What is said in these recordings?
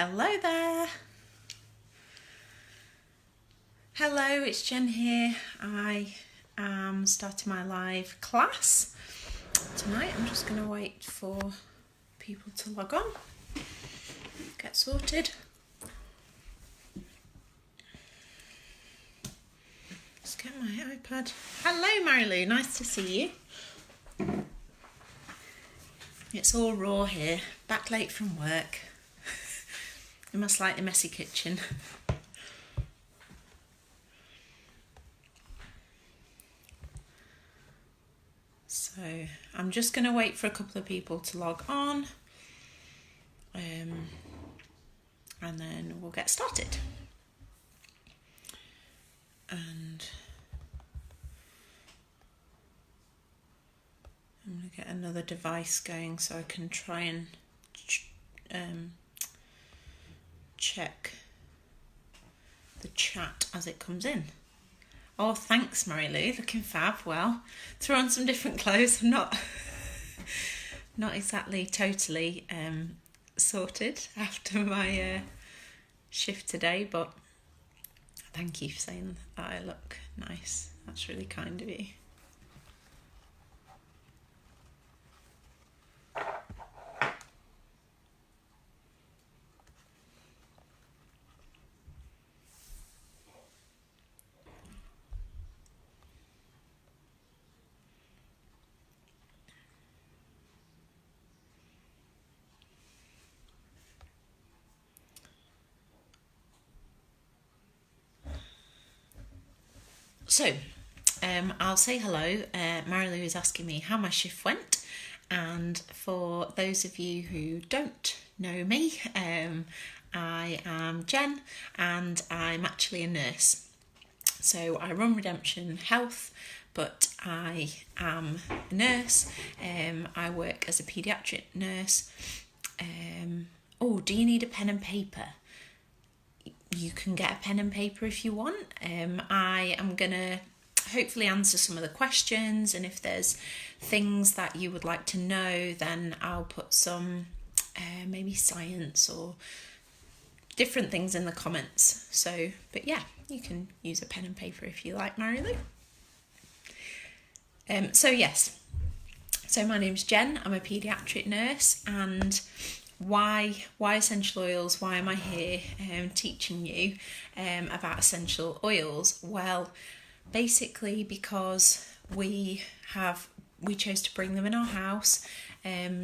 Hello there. Hello, it's Jen here. I am starting my live class tonight. I'm just going to wait for people to log on, get sorted. Let's get my iPad. Hello, Marilou. Nice to see you. It's all raw here. Back late from work. In my slightly messy kitchen. So I'm just going to wait for a couple of people to log on, and then we'll get started. And I'm going to get another device going so I can try and check the chat as it comes in. Oh, thanks, Marilou. Looking fab. Well, threw on some different clothes. I'm not exactly totally sorted after my shift today, but thank you for saying that I look nice. That's really kind of you. So, I'll say hello. Marilou is asking me how my shift went, and for those of you who don't know me, I am Jen and I'm actually a nurse. So I run Redemption Health, but I am a nurse. I work as a paediatric nurse. Oh, do you need a pen and paper? You can get a pen and paper if you want. I am going to hopefully answer some of the questions, and if there's things that you would like to know, then I'll put some maybe science or different things in the comments. So, but yeah, you can use a pen and paper if you like, Marilou. So my name's Jen. I'm a paediatric nurse, and why essential oils? Why am I here teaching you about essential oils? Well, basically because we chose to bring them in our house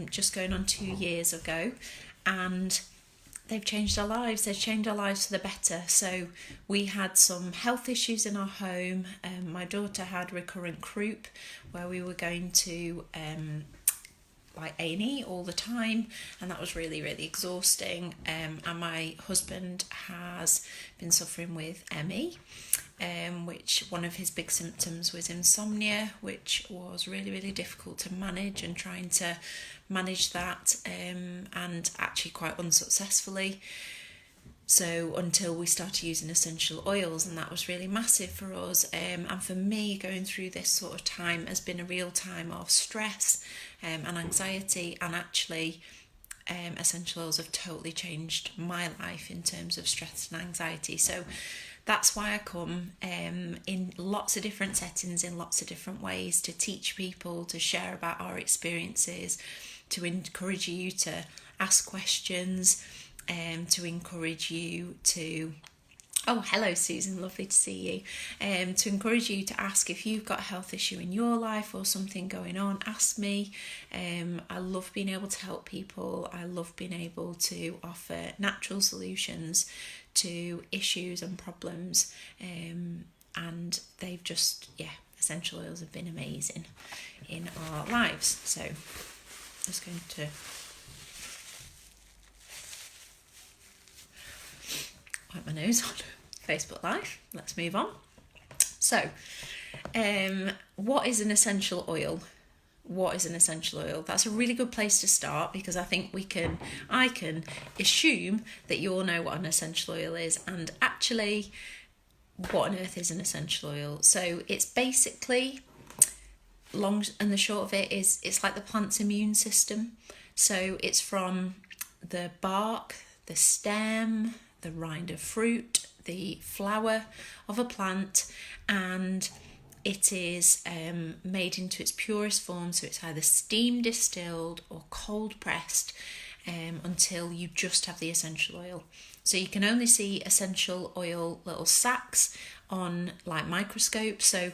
just going on 2 years ago, and they've changed our lives. They've changed our lives for the better. So we had some health issues in our home. My daughter had recurrent croup where we were going to like A&E all the time, and that was really, really exhausting. And my husband has been suffering with ME, which one of his big symptoms was insomnia, which was really, really difficult to manage, and trying to manage that and actually quite unsuccessfully. So until we started using essential oils, and that was really massive for us. And for me, going through this sort of time has been a real time of stress and anxiety, and actually essential oils have totally changed my life in terms of stress and anxiety. So that's why I come in lots of different settings, in lots of different ways, to teach people, to share about our experiences, to encourage you to ask questions, to encourage you to... Oh, hello Susan, lovely to see you. To encourage you to ask if you've got a health issue in your life or something going on, ask me. I love being able to help people. I love being able to offer natural solutions to issues and problems. And they've just, essential oils have been amazing in our lives. So I'm just going to wipe my nose on Facebook Live. Let's move on. So, what is an essential oil? What is an essential oil? That's a really good place to start, because I think I can assume that you all know what an essential oil is, and actually, what on earth is an essential oil? So it's basically, long and the short of it is, it's like the plant's immune system. So it's from the bark, the stem, the rind of fruit, the flower of a plant, and it is made into its purest form, so it's either steam distilled or cold pressed until you just have the essential oil. So you can only see essential oil little sacs on like microscopes. So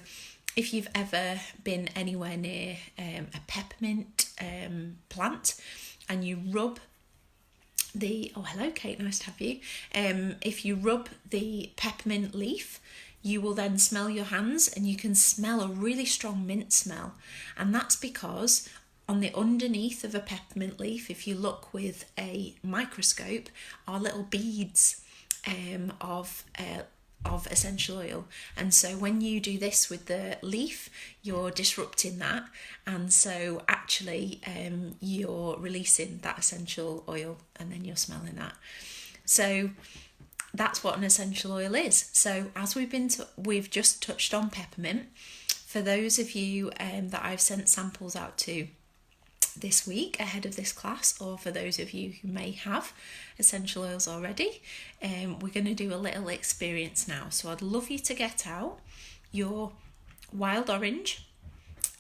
if you've ever been anywhere near a peppermint plant and you rub oh hello Kate, nice to have you. If you rub the peppermint leaf, you will then smell your hands and you can smell a really strong mint smell, and that's because on the underneath of a peppermint leaf, if you look with a microscope, are little beads of essential oil. And so when you do this with the leaf, you're disrupting that, and so actually you're releasing that essential oil and then you're smelling that. So that's what an essential oil is. So as we've just touched on peppermint. For those of you that I've sent samples out to this week ahead of this class, or for those of you who may have essential oils already, we're going to do a little experience now. So I'd love you to get out your wild orange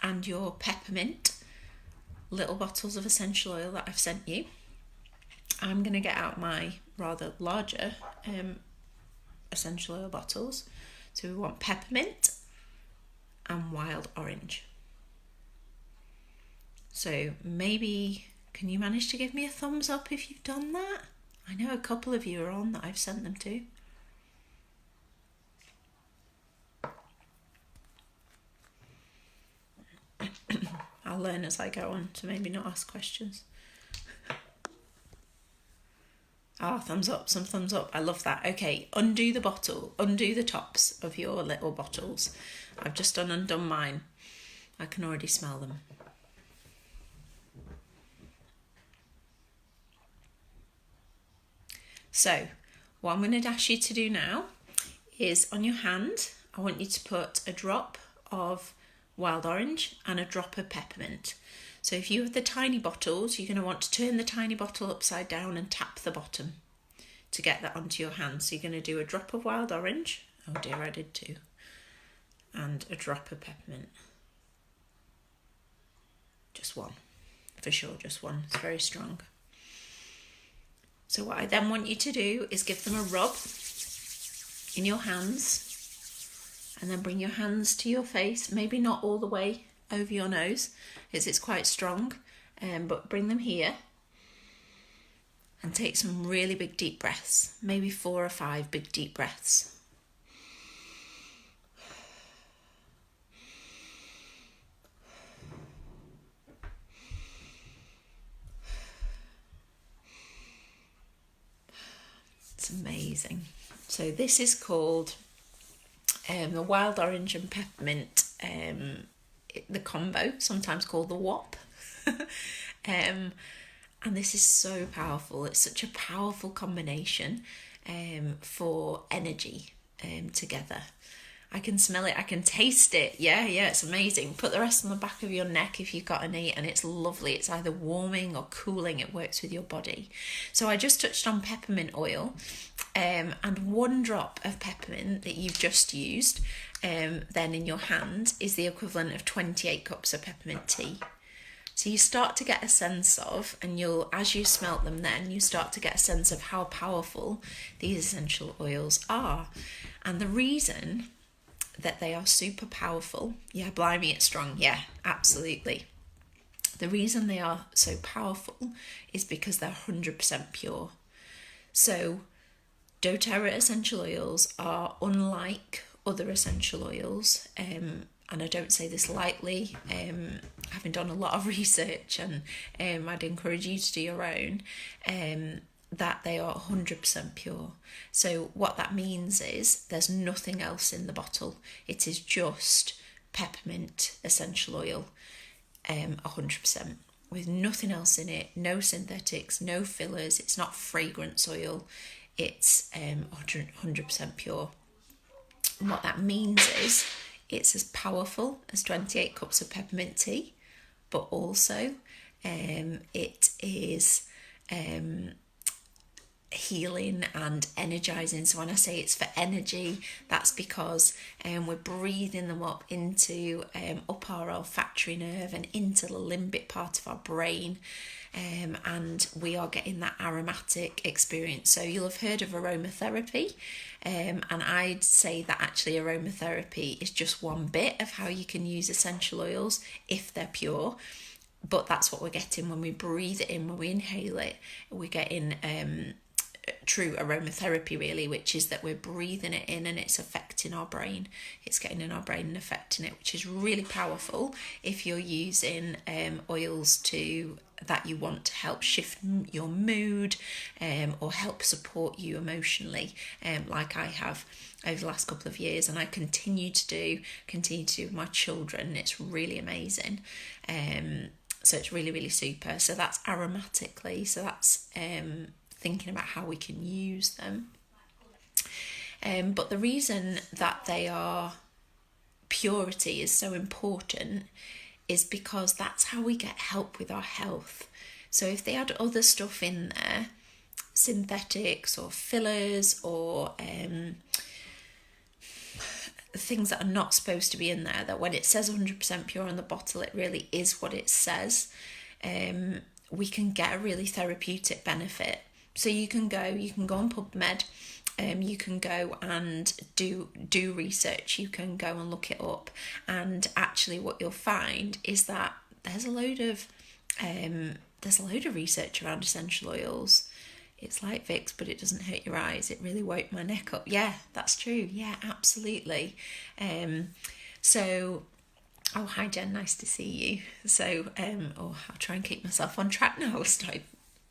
and your peppermint little bottles of essential oil that I've sent you. I'm going to get out my rather larger essential oil bottles. So we want peppermint and wild orange. So maybe, can you manage to give me a thumbs up if you've done that? I know a couple of you are on that I've sent them to. I'll learn as I go on to maybe not ask questions. Thumbs up, some thumbs up. I love that. Okay, undo the bottle, undo the tops of your little bottles. I've just undone mine. I can already smell them. So what I'm going to ask you to do now is on your hand, I want you to put a drop of wild orange and a drop of peppermint. So if you have the tiny bottles, you're going to want to turn the tiny bottle upside down and tap the bottom to get that onto your hand. So you're going to do a drop of wild orange. Oh dear, I did too. And a drop of peppermint. Just one, for sure, just one. It's very strong. So what I then want you to do is give them a rub in your hands and then bring your hands to your face, maybe not all the way over your nose as it's quite strong, but bring them here and take some really big deep breaths, maybe 4 or 5 big deep breaths. It's amazing. So this is called the wild orange and peppermint, the combo, sometimes called the WOP. And this is so powerful. It's such a powerful combination for energy together. I can smell it, I can taste it. Yeah, it's amazing. Put the rest on the back of your neck if you've got any, and it's lovely. It's either warming or cooling. It works with your body. So I just touched on peppermint oil, and 1 drop of peppermint that you've just used then in your hand is the equivalent of 28 cups of peppermint tea. So you start to get a sense of, and as you smelt them then, you start to get a sense of how powerful these essential oils are. And the reason that they are super powerful, yeah, blimey, it's strong, yeah, absolutely. The reason they are so powerful is because they're 100% pure. So doTERRA essential oils are unlike other essential oils, and I don't say this lightly, having done a lot of research, and I'd encourage you to do your own, that they are 100% pure. So what that means is there's nothing else in the bottle. It is just peppermint essential oil, 100%, with nothing else in it, no synthetics, no fillers. It's not fragrance oil. It's 100% pure. And what that means is it's as powerful as 28 cups of peppermint tea, but also it is healing and energizing. So when I say it's for energy, that's because we're breathing them up into up our olfactory nerve and into the limbic part of our brain. And we are getting that aromatic experience. So you'll have heard of aromatherapy, and I'd say that actually aromatherapy is just one bit of how you can use essential oils if they're pure. But that's what we're getting when we breathe it in, when we inhale it. We're getting true aromatherapy, really, which is that we're breathing it in and it's affecting our brain. It's getting in our brain and affecting it, which is really powerful if you're using oils that you want to help shift your mood or help support you emotionally, like I have over the last couple of years, and I continue to do with my children. It's really amazing. So it's really, really super. So that's aromatically. So that's thinking about how we can use them. But the reason that they are purity is so important is because that's how we get help with our health. So if they had other stuff in there, synthetics or fillers or things that are not supposed to be in there, that when it says 100% pure on the bottle, it really is what it says, we can get a really therapeutic benefit. So you can go on PubMed, you can go and do research, you can go and look it up, and actually what you'll find is that there's a load of research around essential oils. It's like Vicks, but it doesn't hurt your eyes. It really woke my neck up. Yeah, that's true. Yeah, absolutely. So, oh, hi Jen, nice to see you. So, I'll try and keep myself on track now. I'll start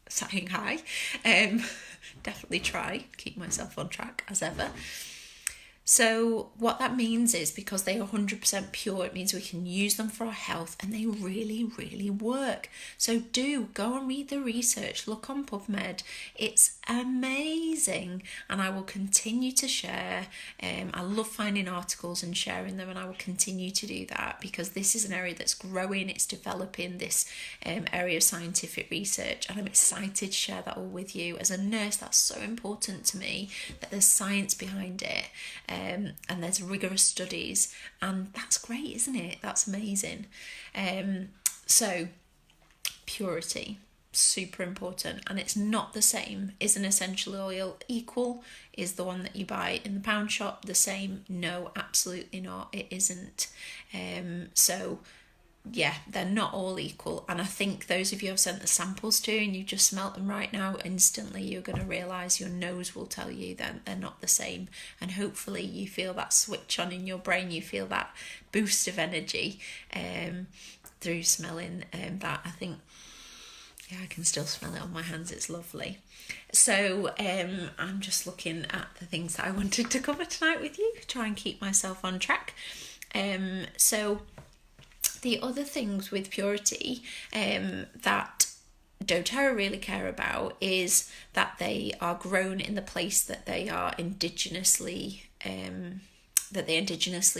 saying hi. Definitely try, keep myself on track as ever. So what that means is, because they are 100% pure, it means we can use them for our health, and they really, really work. So do go and read the research, look on PubMed. It's amazing, and I will continue to share. I love finding articles and sharing them, and I will continue to do that because this is an area that's growing. It's developing, this area of scientific research, and I'm excited to share that all with you. As a nurse, that's so important to me, that there's science behind it. And there's rigorous studies, and that's great, isn't it? That's amazing. So purity, super important, and it's not the same. Is an essential oil equal? Is the one that you buy in the pound shop the same? No, absolutely not. It isn't. So yeah, they're not all equal, and I think those of you I've sent the samples to and you just smelt them right now, instantly you're going to realise, your nose will tell you that they're not the same, and hopefully you feel that switch on in your brain, you feel that boost of energy through smelling that. I think, yeah, I can still smell it on my hands, it's lovely. So I'm just looking at the things that I wanted to cover tonight with you, try and keep myself on track. So the other things with purity that doTERRA really care about is that they are grown in the place that they are indigenously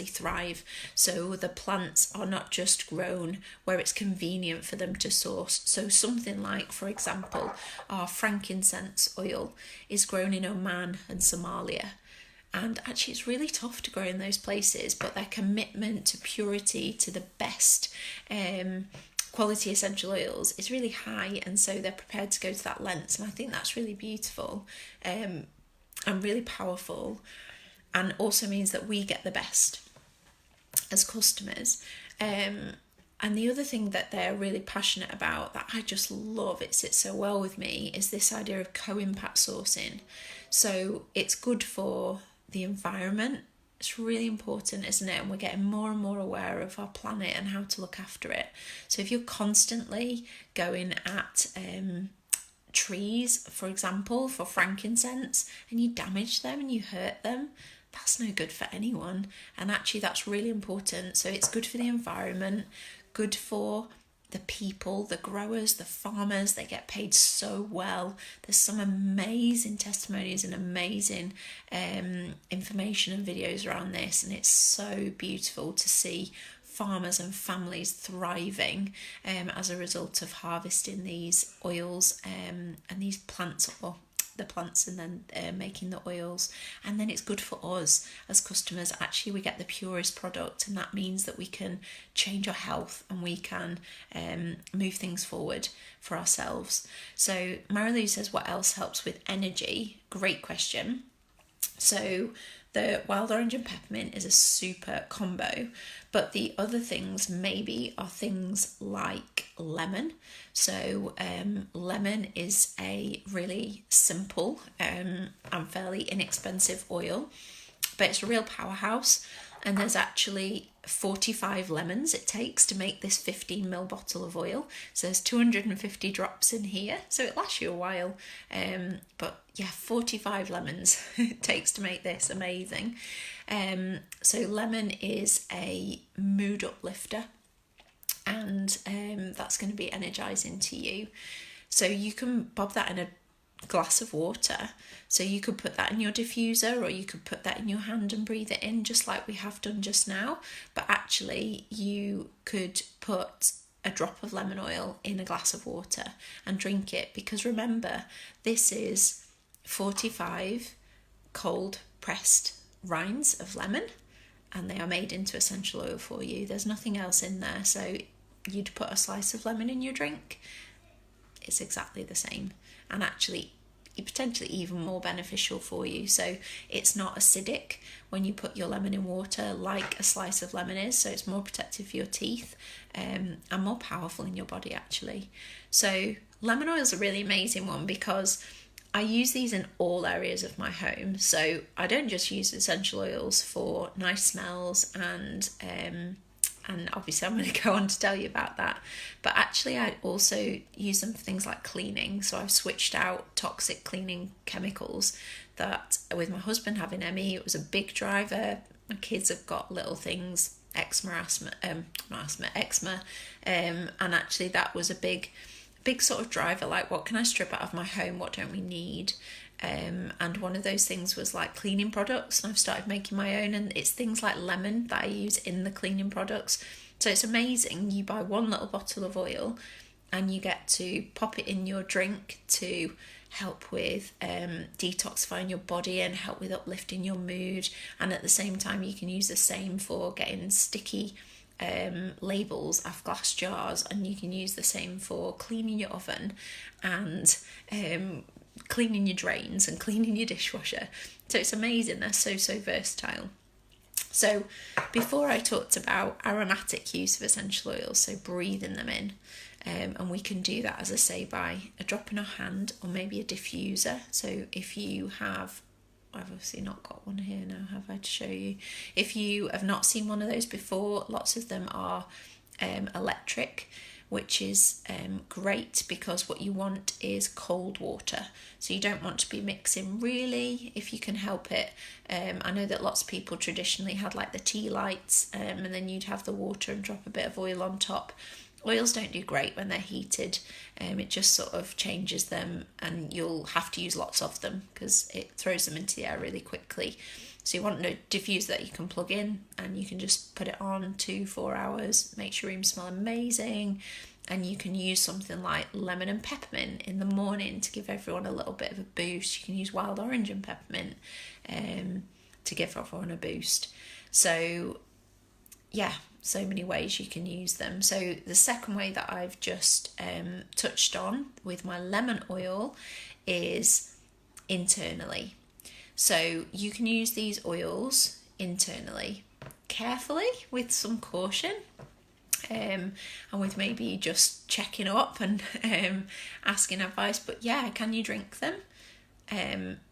thrive. So the plants are not just grown where it's convenient for them to source. So something like, for example, our frankincense oil is grown in Oman and Somalia. And actually it's really tough to grow in those places, but their commitment to purity, to the best quality essential oils is really high, and so they're prepared to go to that length. And I think that's really beautiful and really powerful, and also means that we get the best as customers. And the other thing that they're really passionate about, that I just love, it sits so well with me, is this idea of co-impact sourcing. So it's good for the environment. It's really important, isn't it? And we're getting more and more aware of our planet and how to look after it. So if you're constantly going at trees, for example, for frankincense, and you damage them and you hurt them, that's no good for anyone. And actually that's really important. So it's good for the environment, good for the people, the growers, the farmers. They get paid so well. There's some amazing testimonies and amazing information and videos around this, and it's so beautiful to see farmers and families thriving as a result of harvesting these oils and these plants, or the plants and then making the oils. And then it's good for us as customers. Actually, we get the purest product, and that means that we can change our health and we can move things forward for ourselves. So Marilou says, what else helps with energy? Great question. So the wild orange and peppermint is a super combo, but the other things maybe are things like lemon. So lemon is a really simple and fairly inexpensive oil, but it's a real powerhouse. And there's actually 45 lemons it takes to make this 15ml bottle of oil. So there's 250 drops in here, so it lasts you a while. But yeah, 45 lemons it takes to make this amazing. So lemon is a mood uplifter, and that's going to be energizing to you. So you can bob that in a glass of water. So you could put that in your diffuser, or you could put that in your hand and breathe it in, just like we have done just now. But actually you could put a drop of lemon oil in a glass of water and drink it, because remember, this is 45 cold pressed rinds of lemon, and they are made into essential oil for you. There's nothing else in there. So you'd put a slice of lemon in your drink, it's exactly the same, and actually potentially even more beneficial for you. So it's not acidic when you put your lemon in water like a slice of lemon is, so it's more protective for your teeth and more powerful in your body actually. So lemon oil is a really amazing one, because I use these in all areas of my home. So I don't just use essential oils for nice smells and obviously I'm going to go on to tell you about that, but actually I also use them for things like cleaning. So I've switched out toxic cleaning chemicals that, with my husband having ME, it was a big driver. My kids have got little things, eczema, and actually that was a big sort of driver, like what can I strip out of my home, what don't we need? And one of those things was like cleaning products, and I've started making my own, and it's things like lemon that I use in the cleaning products. So it's amazing. You buy one little bottle of oil and you get to pop it in your drink to help with detoxifying your body and help with uplifting your mood. And at the same time you can use the same for getting sticky labels off glass jars, and you can use the same for cleaning your oven and cleaning your drains and cleaning your dishwasher. So it's amazing. They're so versatile. So before I talked about aromatic use of essential oils, so breathing them in, and we can do that, as I say, by a drop in our hand or maybe a diffuser. So if you have, I've obviously not got one here now, have I, to show you? If you have not seen one of those before, lots of them are electric, which is great, because what you want is cold water. So you don't want to be mixing, really, if you can help it. I know that lots of people traditionally had like the tea lights, and then you'd have the water and drop a bit of oil on top. Oils don't do great when they're heated. It just sort of changes them, and you'll have to use lots of them because it throws them into the air really quickly. So you want a diffuser that you can plug in, and you can just put it on 2-4 hours, makes your room smell amazing. And you can use something like lemon and peppermint in the morning to give everyone a little bit of a boost. You can use wild orange and peppermint to give everyone a boost. So yeah, so many ways you can use them. So the second way that I've just touched on with my lemon oil is internally. So you can use these oils internally, carefully, with some caution, and with maybe just checking up and asking advice. But yeah, can you drink them?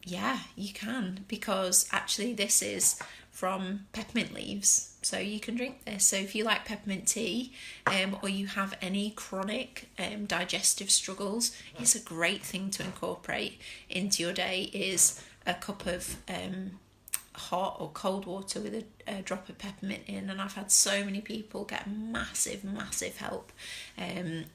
Yeah, you can, because actually this is from peppermint leaves, so you can drink this. So if you like peppermint tea, or you have any chronic digestive struggles, it's a great thing to incorporate into your day, is a cup of hot or cold water with a drop of peppermint in. And I've had so many people get massive help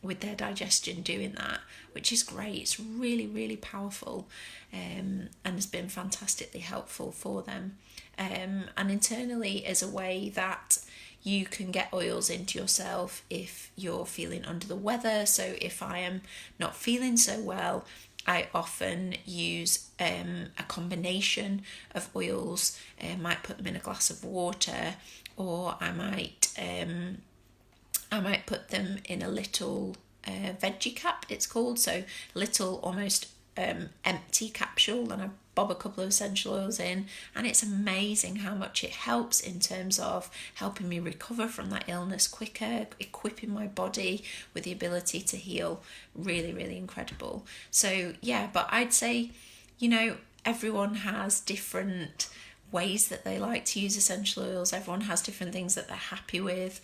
with their digestion doing that, which is great. It's really powerful, and has been fantastically helpful for them. And internally is a way that you can get oils into yourself if you're feeling under the weather. So if I am not feeling so well, I often use a combination of oils. Might put them in a glass of water, or I might put them in a little veggie cap, it's called, so little almost empty capsule, and I bob a couple of essential oils in, and it's amazing how much it helps in terms of helping me recover from that illness quicker, equipping my body with the ability to heal. Really, really incredible. So yeah, but I'd say, you know, everyone has different ways that they like to use essential oils. Everyone has different things that they're happy with.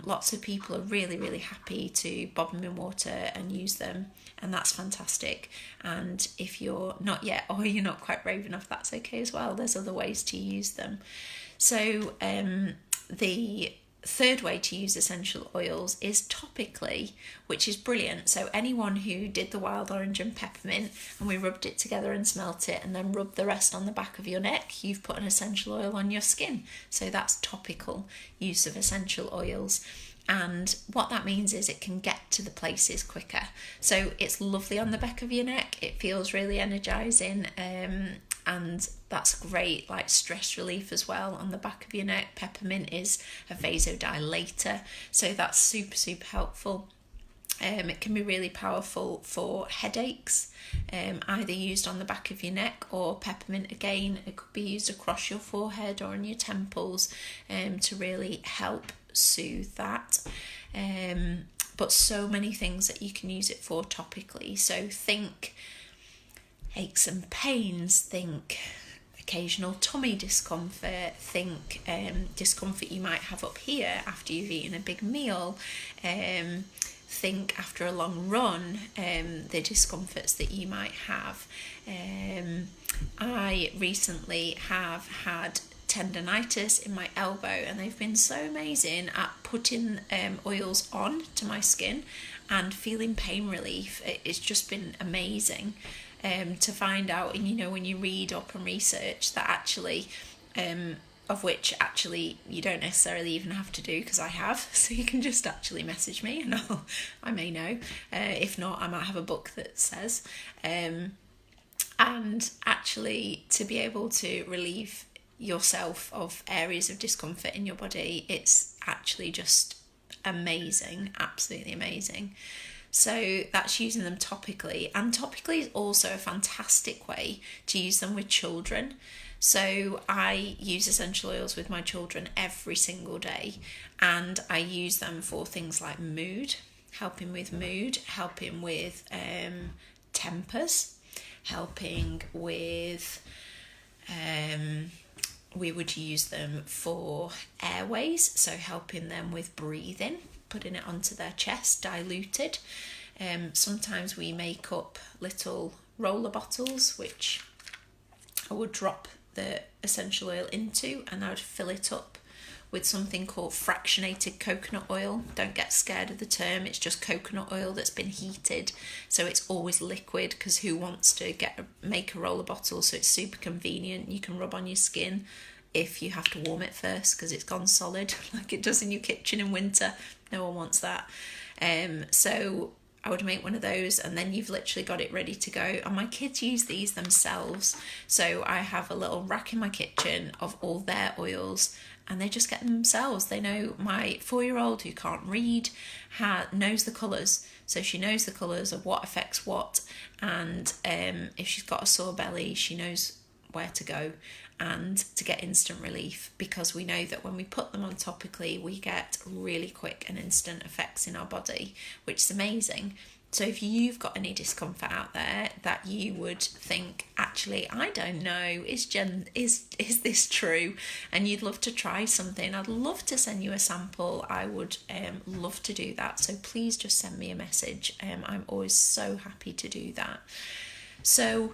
Lots of people are really, really happy to bob them in water and use them, and that's fantastic. And if you're not yet, or you're not quite brave enough, that's okay as well. There's other ways to use them. So the third way to use essential oils is topically, which is brilliant. So anyone who did the wild orange and peppermint and we rubbed it together and smelt it and then rubbed the rest on the back of your neck, you've put an essential oil on your skin. So that's topical use of essential oils. And what that means is it can get to the places quicker. So it's lovely on the back of your neck. It feels really energizing, and that's great, like stress relief as well on the back of your neck. Peppermint is a vasodilator, so that's super, super helpful. It can be really powerful for headaches, either used on the back of your neck, or peppermint again, it could be used across your forehead or on your temples to really help soothe that. But so many things that you can use it for topically. So think aches and pains, think occasional tummy discomfort, think discomfort you might have up here after you've eaten a big meal, think after a long run, the discomforts that you might have. I recently have had tendonitis in my elbow, and they've been so amazing at putting oils on to my skin and feeling pain relief. It's just been amazing to find out. And you know, when you read up and research that actually of which actually you don't necessarily even have to do, because I have, so you can just actually message me and I may know. If not, I might have a book that says, and actually to be able to relieve yourself of areas of discomfort in your body, it's actually just amazing, absolutely amazing. So that's using them topically, and topically is also a fantastic way to use them with children. So I use essential oils with my children every single day, and I use them for things like mood, helping with mood, helping with tempers, helping with we would use them for airways, so helping them with breathing, putting it onto their chest, diluted. Sometimes we make up little roller bottles, which I would drop the essential oil into, and I would fill it up with something called fractionated coconut oil. Don't get scared of the term, it's just coconut oil that's been heated, so it's always liquid, because who wants to make a roller bottle? So it's super convenient. You can rub on your skin if you have to warm it first, because it's gone solid like it does in your kitchen in winter. No one wants that. So I would make one of those, and then you've literally got it ready to go. And my kids use these themselves, so I have a little rack in my kitchen of all their oils, and they just get them themselves. They know, my 4-year-old who can't read knows the colours, so she knows the colours of what affects what, and if she's got a sore belly, she knows where to go and to get instant relief, because we know that when we put them on topically, we get really quick and instant effects in our body, which is amazing. So if you've got any discomfort out there that you would think, actually, I don't know, is this true? And you'd love to try something, I'd love to send you a sample. I would love to do that. So please just send me a message. I'm always so happy to do that. So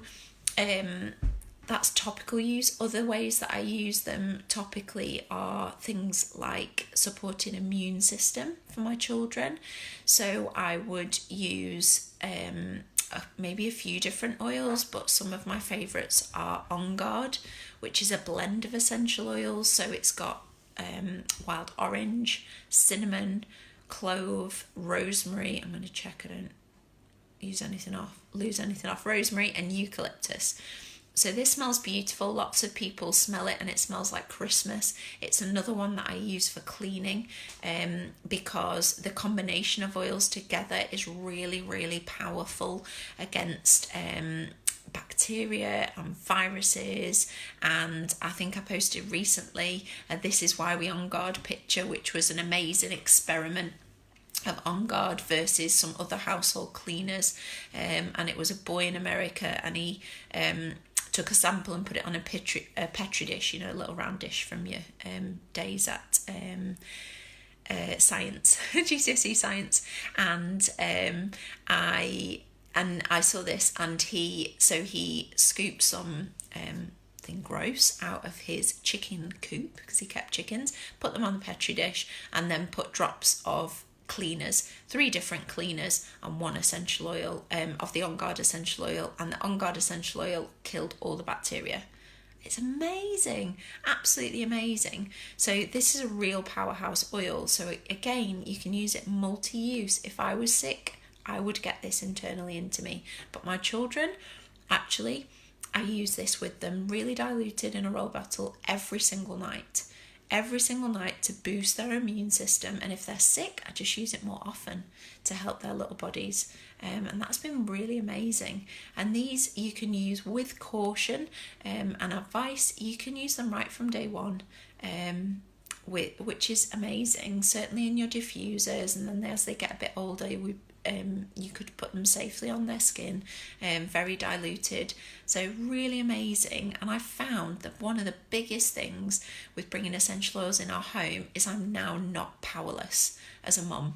that's topical use. Other ways that I use them topically are things like supporting immune system for my children. So I would use maybe a few different oils, but some of my favourites are On Guard, which is a blend of essential oils. So it's got wild orange, cinnamon, clove, rosemary. I'm going to check, lose anything off. Rosemary and eucalyptus. So this smells beautiful. Lots of people smell it and it smells like Christmas. It's another one that I use for cleaning because the combination of oils together is really, really powerful against bacteria and viruses. And I think I posted recently a This Is Why We On Guard picture, which was an amazing experiment of On Guard versus some other household cleaners, and it was a boy in America, and he took a sample and put it on a petri dish, you know, a little round dish from your days at science, GCSE science, and I saw this, and he scooped some thing gross out of his chicken coop, because he kept chickens, put them on the petri dish, and then put drops of cleaners, 3 different cleaners and 1 essential oil of the On Guard essential oil, and the On Guard essential oil killed all the bacteria. It's amazing, absolutely amazing. So this is a real powerhouse oil. So again, you can use it multi-use. If I was sick, I would get this internally into me, but my children, actually, I use this with them really diluted in a role bottle every single night to boost their immune system. And if they're sick, I just use it more often to help their little bodies, and that's been really amazing. And these you can use with caution and advice. You can use them right from day one, which is amazing, certainly in your diffusers, and then as they get a bit older, you could put them safely on their skin, very diluted. So really amazing. And I found that one of the biggest things with bringing essential oils in our home is I'm now not powerless as a mum.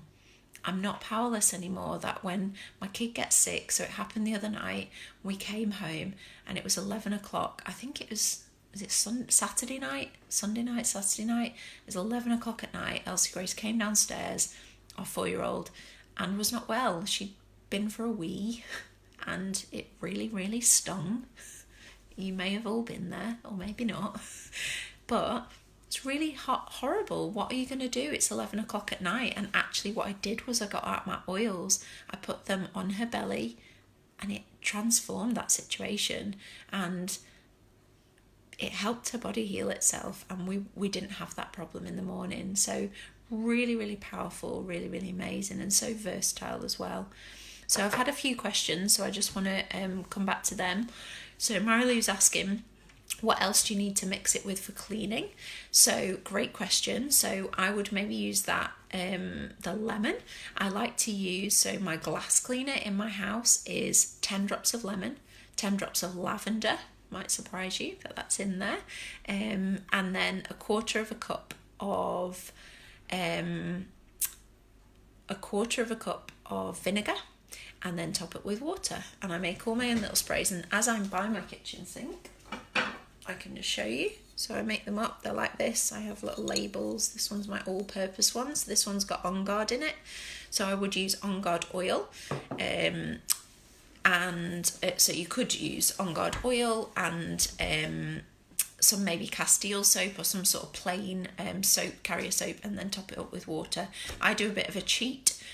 I'm not powerless anymore. That when my kid gets sick, so it happened the other night, we came home and it was 11 o'clock. I think it was it Saturday night? It was 11 o'clock at night. Elsie Grace came downstairs, our 4-year-old, and was not well. She'd been for a wee, and it really, really stung. You may have all been there, or maybe not. But it's really horrible. What are you going to do? It's 11 o'clock at night. And actually what I did was I got out my oils, I put them on her belly, and it transformed that situation. And it helped her body heal itself, and we didn't have that problem in the morning. So really, really powerful, really, really amazing, and so versatile as well. So I've had a few questions, so I just want to come back to them. So Marilou's asking, what else do you need to mix it with for cleaning? So great question. So I would maybe use that, the lemon. I like to use, so my glass cleaner in my house is 10 drops of lemon, 10 drops of lavender, might surprise you that that's in there, and then a quarter of a cup of vinegar, and then top it with water. And I make all my own little sprays, and as I'm by my kitchen sink, I can just show you. So I make them up, they're like this. I have little labels. This one's my all-purpose one, so this one's got On Guard in it. So I would use On Guard oil, so you could use On Guard oil and some maybe Castile soap or some sort of plain soap, carrier soap, and then top it up with water. I do a bit of a cheat